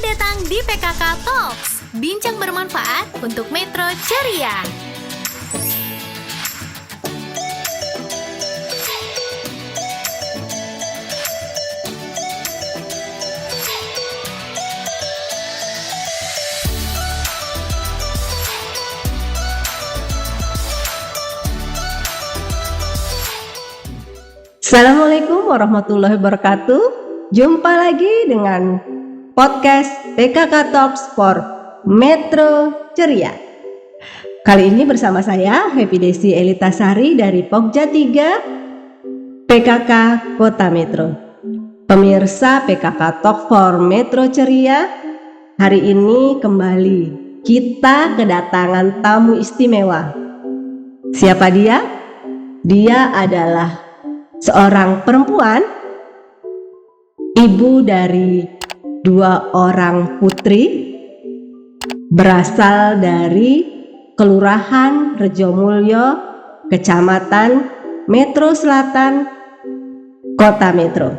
Selamat datang di PKK Talks, bincang bermanfaat untuk Metro Ceria. Assalamualaikum warahmatullahi wabarakatuh. Jumpa lagi dengan podcast PKK Talks for Metro Ceria. Kali ini bersama saya Happy Desi Elitasari dari Pokja 3 PKK Kota Metro. Pemirsa PKK Talks for Metro Ceria, hari ini kembali kita kedatangan tamu istimewa. Siapa dia? Dia adalah seorang perempuan, ibu dari 2 orang putri, berasal dari Kelurahan Rejomulyo, Kecamatan Metro Selatan, Kota Metro.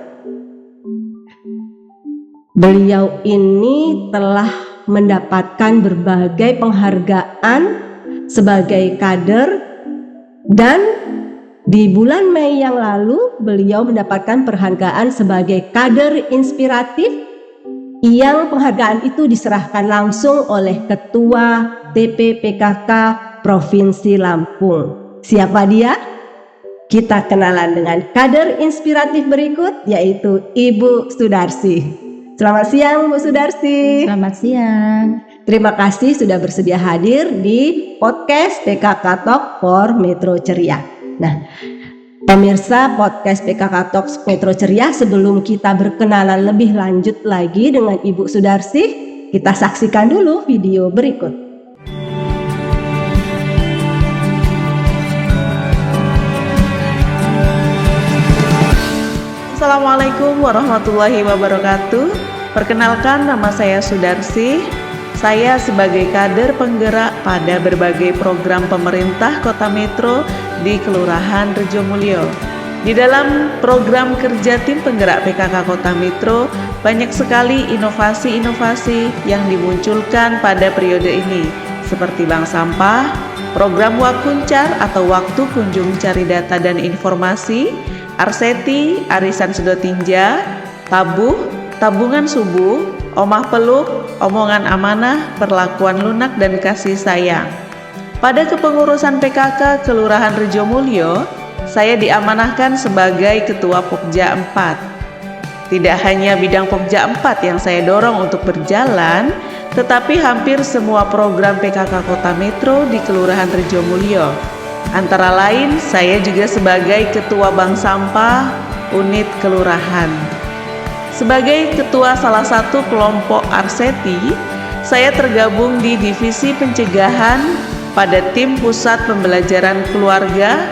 Beliau ini telah mendapatkan berbagai penghargaan sebagai kader, dan di bulan Mei yang lalu beliau mendapatkan penghargaan sebagai kader inspiratif, yang penghargaan itu diserahkan langsung oleh Ketua TPPKK Provinsi Lampung. Siapa dia? Kita kenalan dengan kader inspiratif berikut, yaitu Ibu Sudarsi. Selamat siang Bu Sudarsi. Selamat siang. Terima kasih sudah bersedia hadir di podcast PKK Talk for Metro Ceria. Nah, pemirsa podcast PKK Talks Metro Ceria, sebelum kita berkenalan lebih lanjut lagi dengan Ibu Sudarsi, kita saksikan dulu video berikut. Assalamualaikum warahmatullahi wabarakatuh. Perkenalkan, nama saya Sudarsi. Saya sebagai kader penggerak pada berbagai program pemerintah Kota Metro di Kelurahan Rejomulyo. Di dalam program kerja tim penggerak PKK Kota Metro, banyak sekali inovasi-inovasi yang dimunculkan pada periode ini, seperti bank sampah, program Wakuncar atau Waktu Kunjung Cari Data dan Informasi, Arseti, Arisan Sedotinja, Tabuh, Tabungan Subuh, Omah Peluk, Omongan Amanah, Perlakuan Lunak, dan Kasih Sayang. Pada kepengurusan PKK Kelurahan Rejomulyo, saya diamanahkan sebagai Ketua Pokja 4. Tidak hanya bidang Pokja 4 yang saya dorong untuk berjalan, tetapi hampir semua program PKK Kota Metro di Kelurahan Rejomulyo. Antara lain, saya juga sebagai Ketua Bank Sampah Unit Kelurahan. Sebagai ketua salah satu kelompok Arseti, saya tergabung di Divisi Pencegahan pada Tim Pusat Pembelajaran Keluarga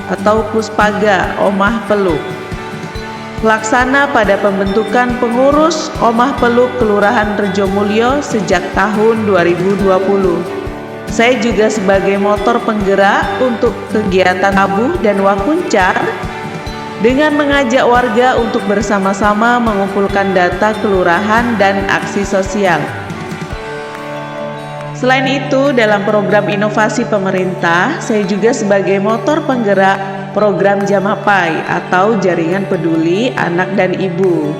atau Puspaga Omah Peluk. Pelaksana pada pembentukan pengurus Omah Peluk Kelurahan Rejomulyo sejak tahun 2020. Saya juga sebagai motor penggerak untuk kegiatan Tabuh dan Wakuncar, dengan mengajak warga untuk bersama-sama mengumpulkan data kelurahan dan aksi sosial. Selain itu, dalam program inovasi pemerintah, saya juga sebagai motor penggerak program Jamapai atau Jaringan Peduli Anak dan Ibu.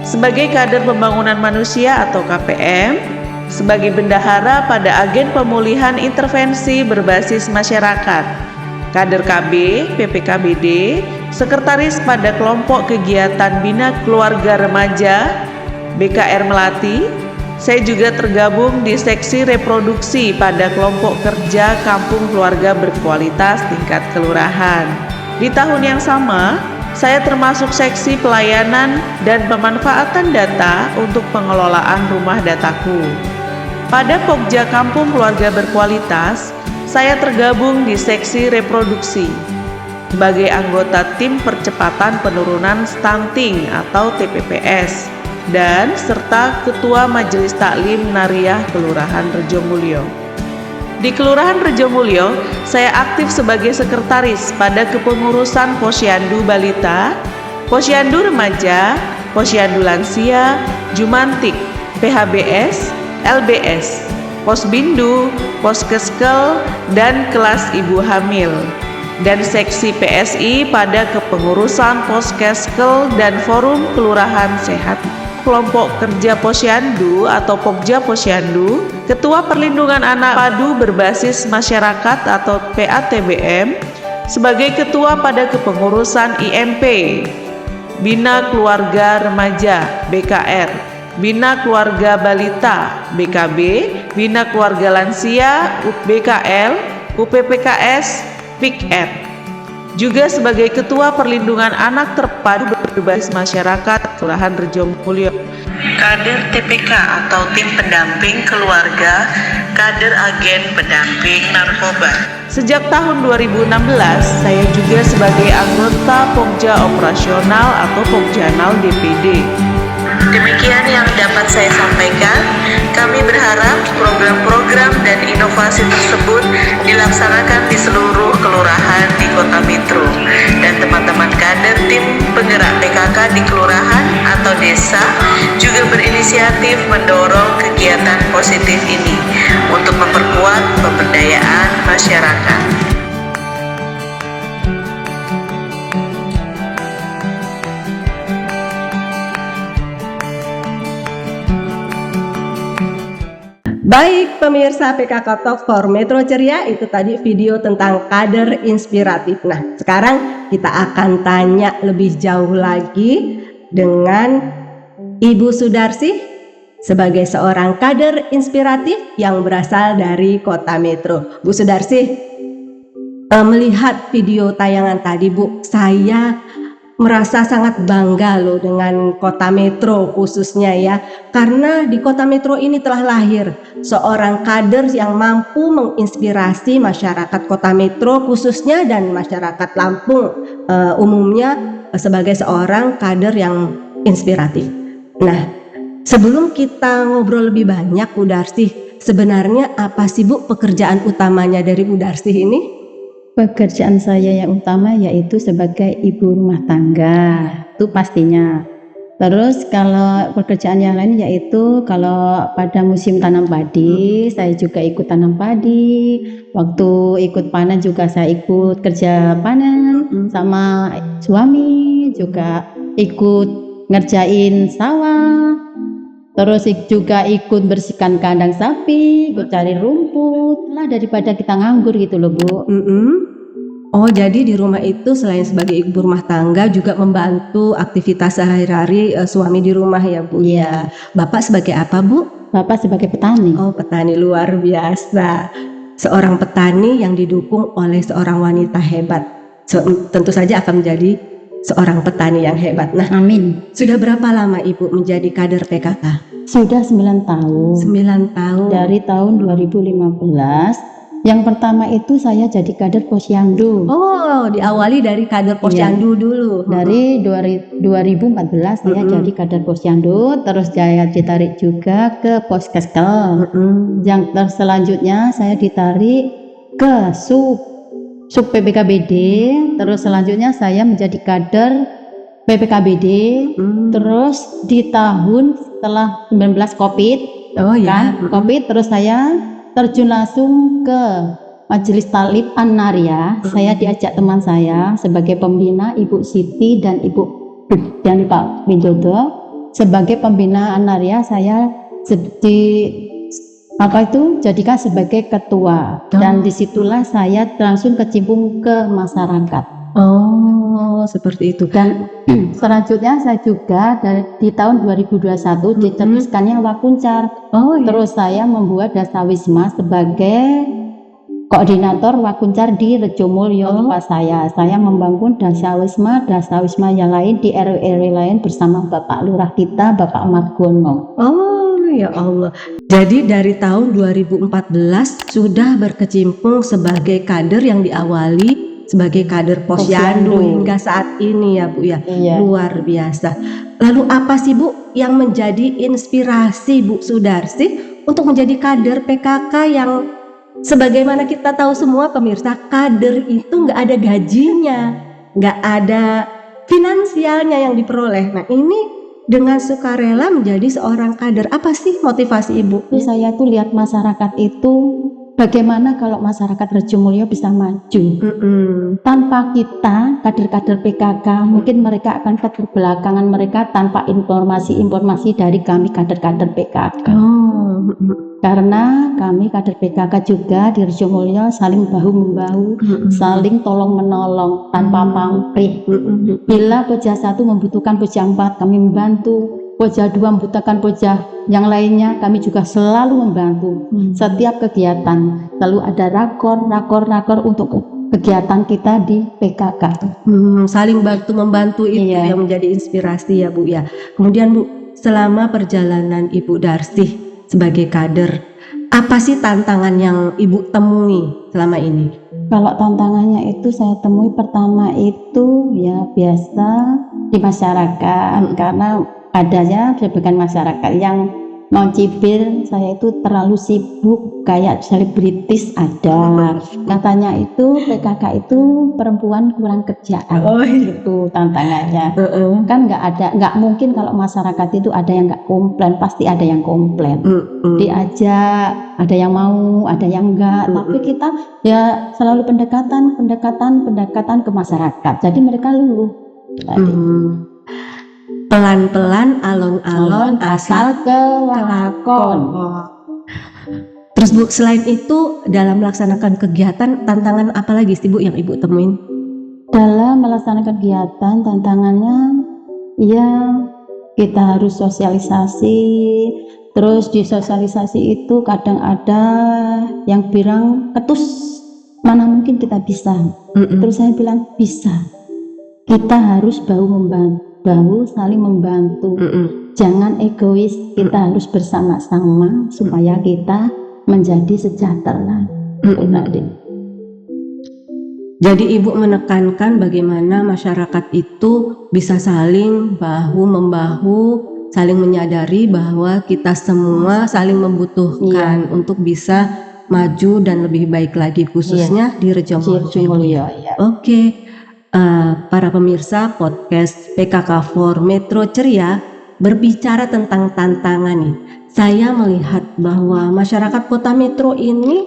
Sebagai kader pembangunan manusia atau KPM, sebagai bendahara pada agen pemulihan intervensi berbasis masyarakat, kader KB, PPKBD, sekretaris pada kelompok kegiatan Bina Keluarga Remaja, BKR Melati. Saya juga tergabung di seksi reproduksi pada kelompok kerja Kampung Keluarga Berkualitas tingkat kelurahan. Di tahun yang sama, saya termasuk seksi pelayanan dan pemanfaatan data untuk pengelolaan rumah dataku. Pada Pokja Kampung Keluarga Berkualitas, saya tergabung di seksi reproduksi sebagai anggota tim percepatan penurunan stunting atau TPPS, dan serta ketua Majelis Taklim Nariah Kelurahan Rejomulyo. Di Kelurahan Rejomulyo, saya aktif sebagai sekretaris pada kepengurusan Posyandu Balita Posyandu Remaja, Posyandu Lansia, Jumantik, PHBS, LBS, Posbindu, Poskeskel, dan kelas ibu hamil. Dan seksi PSI pada kepengurusan Poskeskel dan Forum Kelurahan Sehat. Kelompok Kerja Posyandu atau Pokja Posyandu, Ketua Perlindungan Anak Padu Berbasis Masyarakat atau PATBM, sebagai Ketua pada kepengurusan IMP, Bina Keluarga Remaja BKR, Bina Keluarga Balita BKB, Bina Keluarga Lansia BKL, UPPKS, PIKN. Juga sebagai Ketua Perlindungan Anak Terpadu Berbasis Masyarakat Kelurahan Rejomulyo. Kader TPK atau Tim Pendamping Keluarga, Kader Agen Pendamping Narkoba. Sejak tahun 2016, saya juga sebagai anggota Pokja Operasional atau Pokjanal DPD. Demikian yang dapat saya sampaikan. Kami berharap program-program dan inovasi tersebut dilaksanakan di seluruh kelurahan di Kota Metro, dan teman-teman kader tim penggerak PKK di kelurahan atau desa juga berinisiatif mendorong kegiatan positif ini untuk memperkuat pemberdayaan masyarakat. Baik pemirsa PKK Talk for Metro Ceria, itu tadi video tentang kader inspiratif. Nah, sekarang kita akan tanya lebih jauh lagi dengan Ibu Sudarsi sebagai seorang kader inspiratif yang berasal dari Kota Metro. Bu Sudarsi, melihat video tayangan tadi Bu, saya merasa sangat bangga loh dengan Kota Metro khususnya ya, karena di Kota Metro ini telah lahir seorang kader yang mampu menginspirasi masyarakat Kota Metro khususnya dan masyarakat Lampung umumnya sebagai seorang kader yang inspiratif. Nah, sebelum kita ngobrol lebih banyak Bu Darsi, sebenarnya apa sih Bu pekerjaan utamanya dari Bu Darsi ini? Pekerjaan saya yang utama yaitu sebagai ibu rumah tangga, itu pastinya. Terus kalau pekerjaan yang lain yaitu kalau pada musim tanam padi, saya juga ikut tanam padi. Waktu ikut panen juga saya ikut kerja panen, sama suami juga ikut ngerjain sawah. Terus juga ikut bersihkan kandang sapi, ikut cari rumput lah daripada kita nganggur gitu loh Bu. Oh, jadi di rumah itu selain sebagai ibu rumah tangga juga membantu aktivitas sehari-hari suami di rumah ya Bu? Iya. Bapak sebagai apa Bu? Bapak sebagai petani. Oh, petani, luar biasa. Seorang petani yang didukung oleh seorang wanita hebat. Tentu saja akan menjadi seorang petani yang hebat. Nah, Amin. sudah berapa lama Ibu menjadi kader PKK? Sudah 9 tahun. 9 tahun. Dari tahun 2015. Yang pertama itu saya jadi kader Posyandu. Oh, diawali dari kader Posyandu dulu. Dari 2014 saya jadi kader Posyandu, terus saya ditarik juga ke Poskeskel. Yang selanjutnya saya ditarik ke sub PPKBD, terus selanjutnya saya menjadi kader PPKBD. Terus di tahun setelah 19 Covid, Covid, terus saya terjun langsung ke Majelis Talib An-Naria. Saya diajak teman saya sebagai pembina Ibu Siti dan Pak Widodo sebagai pembina An-Naria. Saya jadikan sebagai ketua, dan disitulah saya langsung kecimpung ke masyarakat. Oh, seperti itu. Dan selanjutnya saya juga di tahun 2021 diteruskannya Wakuncar. Oh, iya. Terus saya membuat Dasawisma sebagai koordinator Wakuncar di Rejomulyo tempat saya. Saya membangun Dasawisma yang lain di RW lain bersama Bapak Lurah kita, Bapak Margono. Oh, ya Allah. Jadi dari tahun 2014 sudah berkecimpung sebagai kader yang diawali sebagai kader Posyandu hingga saat ini ya Bu ya. Iya. Luar biasa. Lalu apa sih Bu yang menjadi inspirasi Bu Sudarsi untuk menjadi kader PKK yang sebagaimana kita tahu semua pemirsa, kader itu nggak ada gajinya, nggak ada finansial finansialnya yang diperoleh. Nah, ini dengan sukarela menjadi seorang kader. Apa sih motivasi Ibu? Terus saya tuh lihat masyarakat itu bagaimana kalau masyarakat Rejomulyo bisa maju. Tanpa kita, kader-kader PKK, mungkin mereka akan keterbelakangan mereka tanpa informasi-informasi dari kami kader-kader PKK. Karena kami kader PKK juga di Rejomulyo saling bahu-membahu, saling tolong-menolong tanpa pamrih. Bila Pojah 1 membutuhkan Pojah 4, kami membantu. Pojah 2 membutuhkan Pojah yang lainnya, kami juga selalu membantu. Setiap kegiatan selalu ada rakor untuk kegiatan kita di PKK. Saling bantu membantu itu yang menjadi inspirasi ya Bu ya. Kemudian Bu, selama perjalanan Ibu Darsih sebagai kader, apa sih tantangan yang Ibu temui selama ini? Kalau tantangannya itu saya temui pertama itu ya biasa di masyarakat, karena adanya sebagian masyarakat yang mau cibir saya itu terlalu sibuk kayak selebritis ada. Katanya itu PKK itu perempuan kurang kerjaan. Itu tantangannya. Kan nggak mungkin kalau masyarakat itu ada yang nggak komplain, pasti ada yang komplain. Diajak, ada yang mau, ada yang enggak. Tapi kita ya selalu pendekatan ke masyarakat. Jadi mereka luluh. Tadi. Pelan-pelan, alon-alon, asal kelakon. Terus Bu, selain itu dalam melaksanakan kegiatan, tantangan apa lagi sih Bu yang Ibu temuin? Dalam melaksanakan kegiatan, tantangannya ya kita harus sosialisasi. Terus di sosialisasi itu kadang ada yang bilang ketus, mana mungkin kita bisa. Terus saya bilang bisa. Kita harus bahu saling membantu. Jangan egois, kita harus bersama-sama supaya kita menjadi sejahtera. Jadi Ibu menekankan bagaimana masyarakat itu bisa saling bahu-membahu, saling menyadari bahwa kita semua saling membutuhkan untuk bisa maju dan lebih baik lagi, khususnya di Rejomulyo. Oke. Para pemirsa podcast PKK4 Metro Ceria berbicara tentang tantangan nih. Saya melihat bahwa masyarakat Kota Metro ini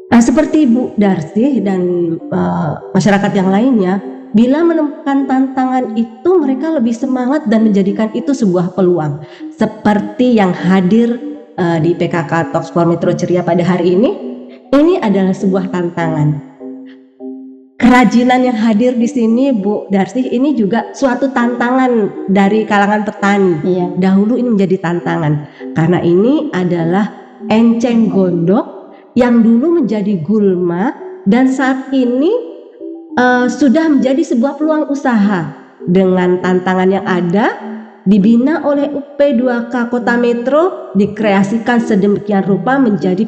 seperti Bu Darsih dan masyarakat yang lainnya, bila menemukan tantangan itu mereka lebih semangat dan menjadikan itu sebuah peluang. Seperti yang hadir di PKK Talks for Metro Ceria pada hari ini adalah sebuah tantangan. Kerajinan yang hadir di sini Bu Darsih ini juga suatu tantangan dari kalangan petani. Dahulu ini menjadi tantangan karena ini adalah enceng gondok yang dulu menjadi gulma dan saat ini sudah menjadi sebuah peluang usaha. Dengan tantangan yang ada, dibina oleh UP2K Kota Metro, dikreasikan sedemikian rupa menjadi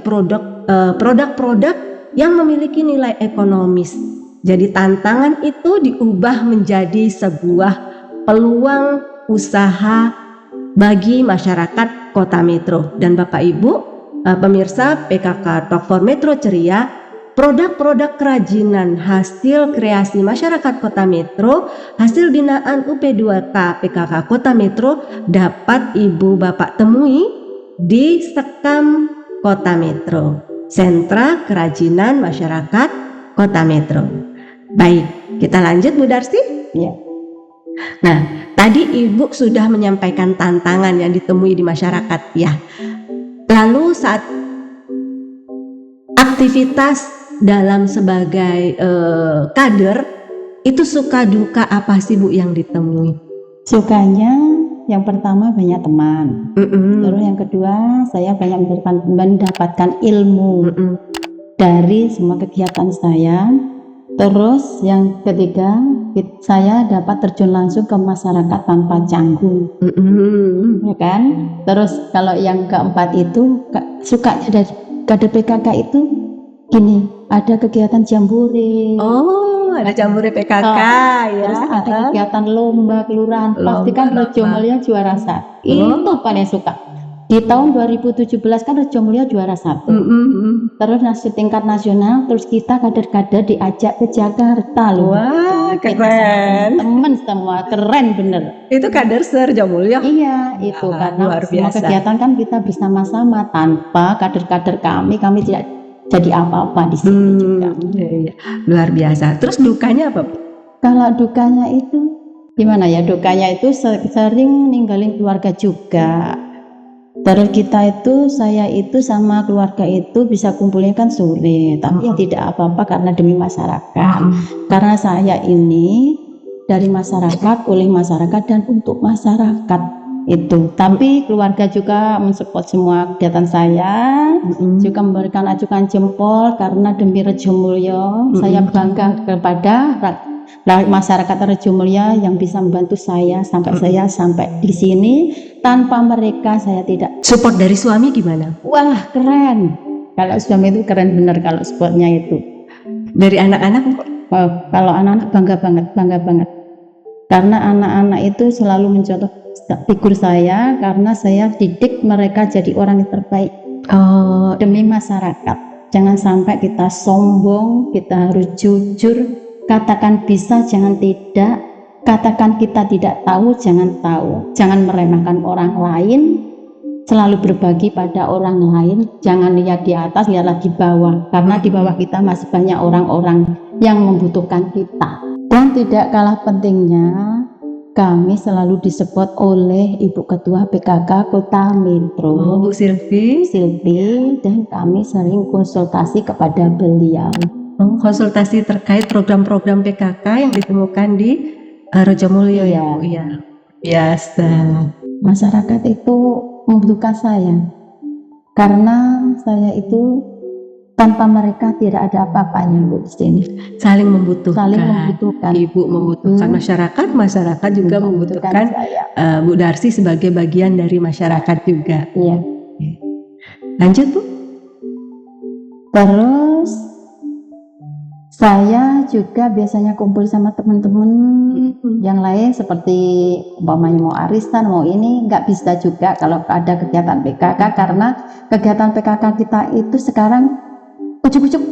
produk-produk yang memiliki nilai ekonomis. Jadi tantangan itu diubah menjadi sebuah peluang usaha bagi masyarakat Kota Metro. Dan Bapak Ibu, pemirsa PKK Talk for Metro Ceria, produk-produk kerajinan hasil kreasi masyarakat Kota Metro, hasil binaan UP2K PKK Kota Metro dapat Ibu Bapak temui di Sekam Kota Metro, Sentra Kerajinan Masyarakat Kota Metro. Baik, kita lanjut Bu Darsih. Nah, tadi Ibu sudah menyampaikan tantangan yang ditemui di masyarakat ya. Lalu saat aktivitas dalam sebagai kader itu suka duka apa sih Bu yang ditemui? Sukanya yang pertama banyak teman. Terus yang kedua saya banyak mendapatkan ilmu dari semua kegiatan saya. Terus yang ketiga saya dapat terjun langsung ke masyarakat tanpa canggung, ya kan? Terus kalau yang keempat itu sukanya dari kader PKK itu gini, ada kegiatan jambore. Ada jambore PKK ya. Terus ada kegiatan lomba kelurahan. Pasti kan Rejomulyo juara 1. Itu paling suka. Di tahun 2017 kan Rejo Mulyo juara 1. Terus tingkat nasional, terus kita kader-kader diajak ke Jakarta loh. Wah, keren. Temen semua keren bener. Itu kader Rejo Mulyo. Iya, itu karena luar semua biasa. kegiatan kan kita bersama-sama, tanpa kader-kader kami tidak jadi apa-apa di sini juga. Iya. Luar biasa. Terus dukanya apa, Bu? Kalau dukanya itu gimana ya? Dukanya itu sering ninggalin keluarga juga. Terus saya itu sama keluarga itu bisa kumpulnya kan sore, tapi ya tidak apa-apa karena demi masyarakat. Karena saya ini dari masyarakat, oleh masyarakat dan untuk masyarakat itu. Tapi keluarga juga mensupport semua kegiatan saya, juga memberikan ajukan jempol karena demi Rejo Mulyo. Saya bangga kepada masyarakat Rejo Mulyo yang bisa membantu saya sampai di sini. Tanpa mereka saya tidak. Support dari suami gimana? Wah, keren. Kalau suami itu keren bener kalau supportnya itu. Dari anak-anak? Kalau anak-anak bangga banget. Karena anak-anak itu selalu mencontoh figur saya, karena saya didik mereka jadi orang yang terbaik. Demi masyarakat. Jangan sampai kita sombong, kita harus jujur. Katakan bisa, jangan tidak. Katakan kita tidak tahu, jangan tahu. Jangan meremehkan orang lain. Selalu berbagi pada orang lain. Jangan lihat di atas, lihatlah di bawah. Karena di bawah kita masih banyak orang-orang yang membutuhkan kita. Dan tidak kalah pentingnya, kami selalu disupport oleh Ibu Ketua PKK Kota Metro, Bu Silvi, dan kami sering konsultasi kepada beliau. Konsultasi terkait program-program PKK yang ditemukan di Rejo Mulyo. Iya. Biasa. Masyarakat itu membutuhkan saya, karena saya itu tanpa mereka tidak ada apa-apanya Bu di sini. Saling membutuhkan. Ibu membutuhkan masyarakat juga membutuhkan Bu Darsi sebagai bagian dari masyarakat juga. Iya. Lanjut, Bu. Terus saya juga biasanya kumpul sama teman-teman yang lain, seperti umpamanya mau arisan, mau ini, nggak bisa juga kalau ada kegiatan PKK, karena kegiatan PKK kita itu sekarang ujuk-ujuk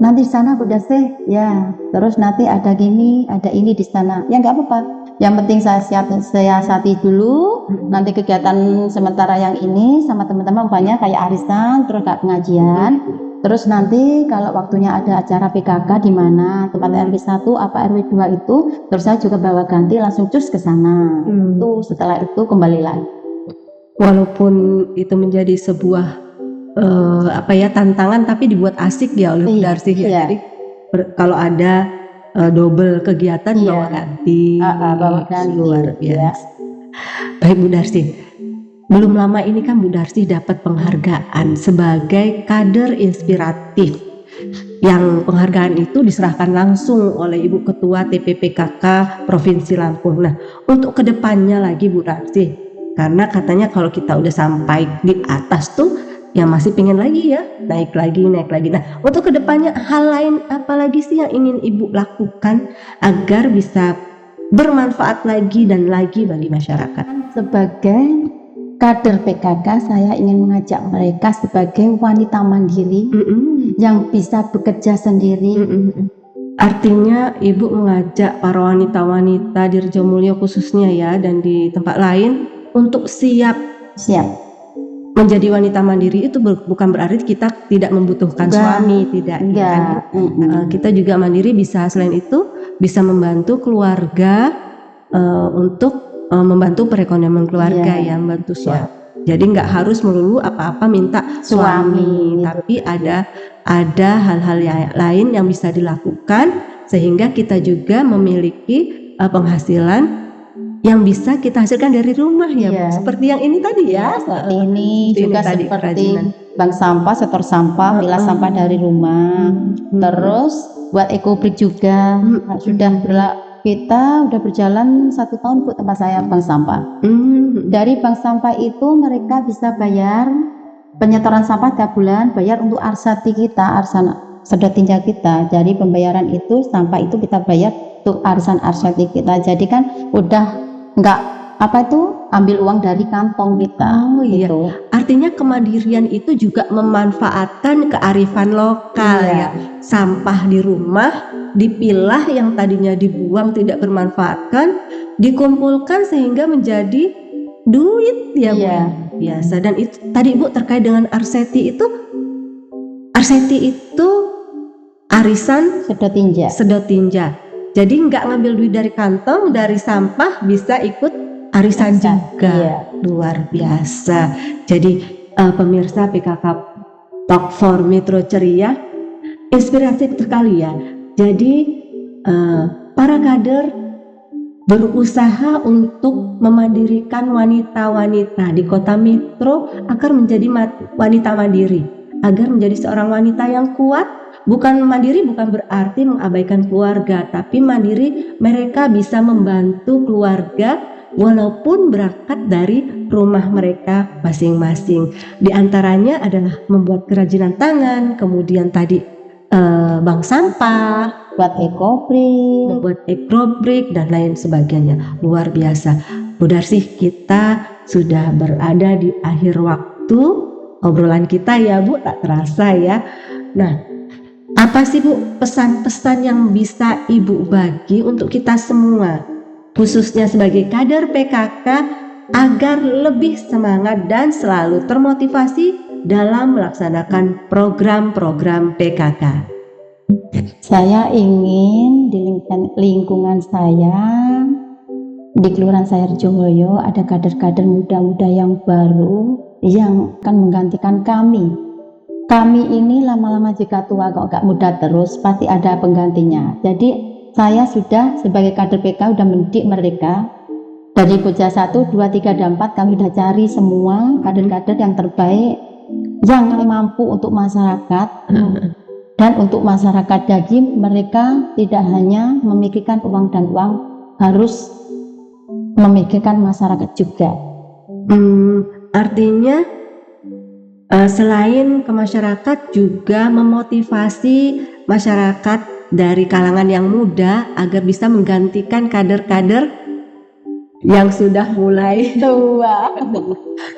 nanti di sana udah ya, terus nanti ada gini, ada ini di sana, ya nggak apa-apa. Yang penting saya siasati dulu, nanti kegiatan sementara yang ini sama teman-teman banyak kayak arisan, terus kayak pengajian. Terus nanti kalau waktunya ada acara PKK di mana tempat RW 1 apa RW 2 itu, terus saya juga bawa ganti langsung cus ke sana. Itu setelah itu kembali lagi. Walaupun itu menjadi sebuah tantangan, tapi dibuat asik ya oleh Bu Darsi. Iya. Jadi kalau ada double kegiatan bawa ganti. Bawa ganti. Luar biasa. Baik Bu Darsi. Belum lama ini kan Bu Darsi dapat penghargaan sebagai kader inspiratif, yang penghargaan itu diserahkan langsung oleh Ibu Ketua TPPKK Provinsi Lampung. Nah, untuk kedepannya lagi Bu Darsi, karena katanya kalau kita udah sampai di atas tuh ya masih pengen lagi ya naik lagi. Nah, untuk kedepannya hal lain apa lagi sih yang ingin Ibu lakukan agar bisa bermanfaat lagi dan lagi bagi masyarakat? Sebagai kader PKK, saya ingin mengajak mereka sebagai wanita mandiri yang bisa bekerja sendiri. Artinya Ibu mengajak para wanita-wanita di Rejo Mulyo khususnya ya, dan di tempat lain untuk siap menjadi wanita mandiri. Itu bukan berarti kita tidak membutuhkan suami, tidak. Kita juga mandiri, bisa selain itu bisa membantu keluarga untuk membantu perekonomian keluarga, ya membantu suami. Jadi nggak harus melulu apa-apa minta suami, tapi ada hal-hal yang lain yang bisa dilakukan sehingga kita juga memiliki penghasilan yang bisa kita hasilkan dari rumah ya, Bu. Seperti yang ini tadi ya. Seperti ini juga tadi, seperti bank sampah, setor sampah, pilah sampah dari rumah. Terus buat ekobrik juga kita udah berjalan 1 tahun Bu tempat saya bank sampah. Dari bank sampah itu mereka bisa bayar penyetoran sampah tiap bulan, bayar untuk arsati kita, sedotinja kita. Jadi pembayaran itu sampah itu kita bayar untuk arisan arsati kita. Jadi kan udah nggak ambil uang dari kantong kita. Oh iya. Gitu. Artinya kemandirian itu juga memanfaatkan kearifan lokal Iya. ya. Sampah di rumah dipilah yang tadinya dibuang tidak bermanfaatkan, dikumpulkan sehingga menjadi duit ya Bu. Iya. Biasa. Dan itu tadi Bu terkait dengan Arseti itu arisan Sedot tinja. sedot tinja. Jadi nggak ngambil duit dari kantong, dari sampah, bisa ikut arisan juga. Iya. Luar biasa. Jadi pemirsa PKK Talk for Metro Ceria, inspiratif sekali ya. Jadi para kader berusaha untuk memandirikan wanita-wanita di kota Metro agar menjadi wanita mandiri, agar menjadi seorang wanita yang kuat. Bukan mandiri bukan berarti mengabaikan keluarga, tapi mandiri mereka bisa membantu keluarga walaupun berangkat dari rumah mereka masing-masing. Di antaranya adalah membuat kerajinan tangan, kemudian tadi bank sampah, Buat ekobrik. membuat ekrobrik dan lain sebagainya. Luar biasa. Bu Darsih, kita sudah berada di akhir waktu obrolan kita ya Bu, tak terasa ya. Nah, apa sih Bu pesan-pesan yang bisa Ibu bagi untuk kita semua, khususnya sebagai kader PKK, agar lebih semangat dan selalu termotivasi dalam melaksanakan program-program PKK? Saya ingin di lingkungan saya, di Kelurahan saya Rejowoyo, ada kader-kader muda-muda yang baru yang akan menggantikan kami. Kami ini lama-lama jika tua kok gak muda terus, pasti ada penggantinya. Jadi saya sudah sebagai kader PK sudah mendidik mereka. Dari Koja 1, 2, 3, dan 4 kami sudah cari semua kader-kader yang terbaik, yang mampu untuk masyarakat. Dan untuk masyarakat jadi mereka tidak hanya memikirkan uang dan uang, harus memikirkan masyarakat juga. Artinya selain ke masyarakat juga memotivasi masyarakat dari kalangan yang muda agar bisa menggantikan kader-kader yang sudah mulai tua.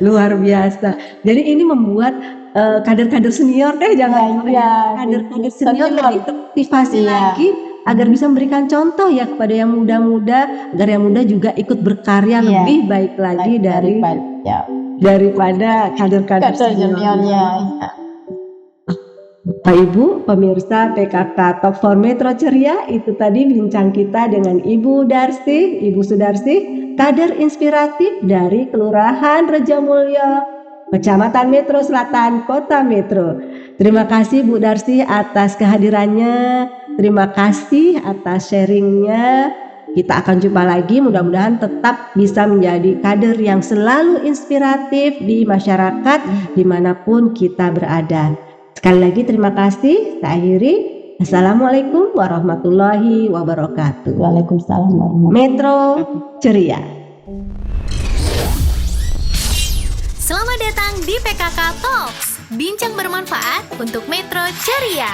Luar biasa. Jadi ini membuat kader-kader senior jangan kader-kader senior lebih termotivasi lagi agar bisa memberikan contoh ya kepada yang muda-muda, agar yang muda juga ikut berkarya lebih baik lagi daripada kader-kader seniornya. Bapak Ibu pemirsa PKK Talk for Metro Ceria, itu tadi bincang kita dengan Ibu Darsih, Ibu Sudarsih, kader inspiratif dari Kelurahan Rejomulyo, Kecamatan Metro Selatan, Kota Metro. Terima kasih Bu Darsih atas kehadirannya, terima kasih atas sharingnya. Kita akan jumpa lagi, mudah-mudahan tetap bisa menjadi kader yang selalu inspiratif di masyarakat dimanapun kita berada. Sekali lagi terima kasih. Saya akhiri. Assalamualaikum warahmatullahi wabarakatuh. Waalaikumsalam warahmatullahi Metro Ceria. Selamat datang di PKK Talks, bincang bermanfaat untuk Metro Ceria.